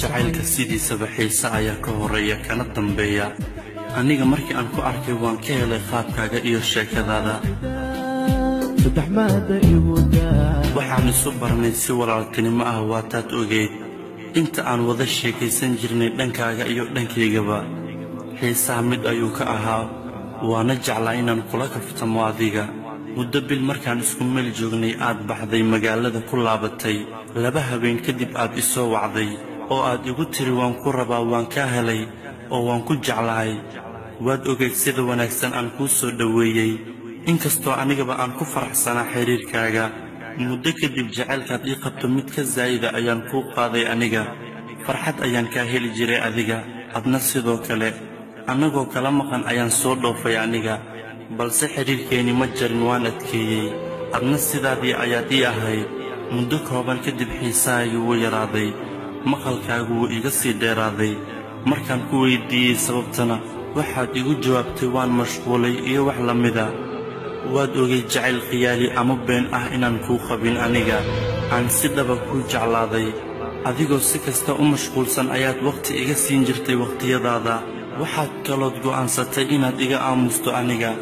jacaylka sidiisaba xiisa ayaa ka horeeya kana dambeeya aniga markii aan ku arkay waan ka helay qaabkaaga iyo sheekadaada waxaan isu barnay si walaaltinimo ah waataad ogeyd inta aan wada sheekaysan jirnay dhankaaga iyo dhankaygaba xiisaha mid ayuu ka ahaa waana jeclaa inaan kula kaftamo adiga muddo bil markaan isku meel joognay aad baxday magaalada ku laabatay 2 habeen kadib aad isoo wacday oo aad igu tiri waan ku rabaa waan ka helay oo waan ku jeclahay waad ogeyd sida wanaagsan aan kuu soo dhaweeyay inkastoo anigaba aan ku faraxsanaa xiriirkaaga muddo kadib jacaylkaad ii qabto mid ka zaayida ayaan kuu qaaday aniga farxad ayaan ka heli jiray adiga adna sidoo kale anagoo kala maqan ayaan soo dhoofay aniga balse xiriirkeeni ma jarin waan adkeeyay adna sidaadii ayaad ii ahayd muddo kooban kadib xiisahaagii wuu yaraaday maqalkaagu wuu iga sii dheeraaday markaan ku weydiiyey sababtana waxaad igu jawaabtay waan mashquulay iyo wax la mida waad ogay jacayl khiyaali ama been ah inaan kuu qabin aniga aan si dhaba kuu jeclaaday adigoo si kasta u mashquulsan ayaad waqti iga siin jirtay waqtiyadaada waxaad kalood go'aansatay inaad iga aamusto aniga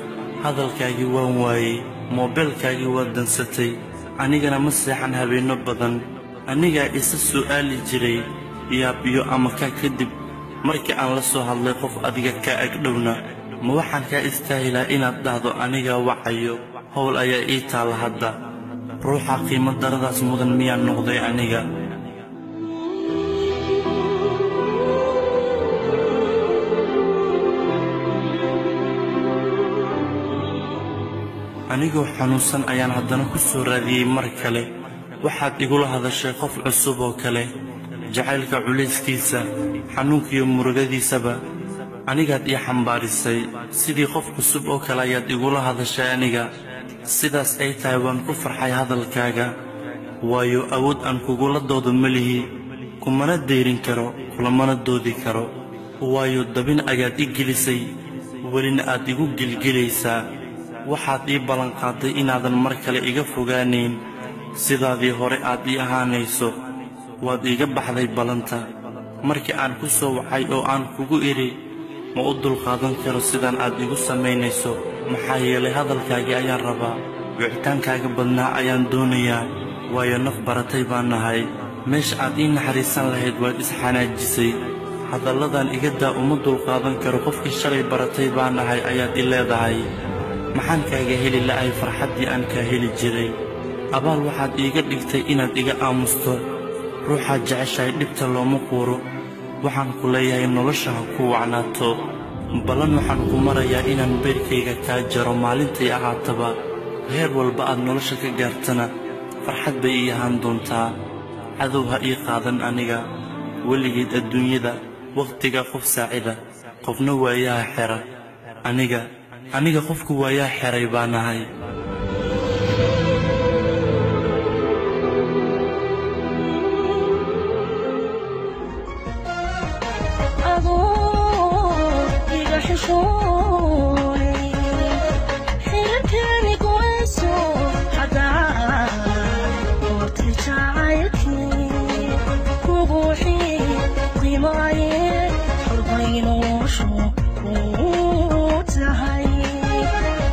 hadalkaagii waan waayey moobilkaagii waad dansatay anigana ma seexan habeenno badan anigaa isa su'aali jiray yaabiyo ama kaa kadib markii aan la soo hadlay qof adiga kaa agdhowna ma waxaan kaa istaahilaa inaad dhahdo aniga wacayo howl ayaa ii taalla hadda ruuxa qiimo daradaas mudan miyaan noqday aniga anigoo xanuunsan ayaan haddana ku soo raadiyey mar kale waxaad igula hadashay qof cusub oo kale jacaylka culayskiisa xanuunkiiyo murugadiisaba anigaad ii xambaarisay sidii qof cusub oo kale ayaad igula hadashay aniga sidaas ay tahay waan ku farxay hadalkaaga waayo awood aan kugula doodo ma lihi kumana deyrin karo kulamana doodi karo waayo dabin ayaad ii gelisay welina aad igu gilgilaysaa waxaad ii ballanqaaday inaadan mar kale iga fogaanayn sidaadii hore aad ii ahaanayso waad iiga baxday ballanta markii aan ku soo wacay oo aan kugu idhi ma u dulqaadan karo sidaan aad igu samaynayso maxaa yeelay hadalkaagii ayaan rabaa wicitaankaaga badnaa ayaan doonayaa waayo naf baratay baan nahay meesha aad ii naxariisan lahayd waad isxanaajisay hadalladan iga daa uma dulqaadan karo qofkii shalay baratay baan nahay ayaad i leedahay maxaan kaaga heli la'ay farxaddii aan kaa heli jiray abaal waxaad iiga dhigtay inaad iga aamusto ruuxaad jeceshahay dhibta looma quuro waxaan ku leeyahay nolosha ha ku wacnaato ballan waxaan ku marayaa inaan beerkayga kaa jaro maalintay ahaataba heer walba aad nolosha ka gaartana farxad bay ii ahaan doontaa cadow ha ii qaadan aniga weligeed adduunyada wakhtiga qof saacida qofna waayaha xera aniga qofku waayaa xeray baan ahay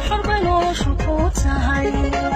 حرب نوش وقوتها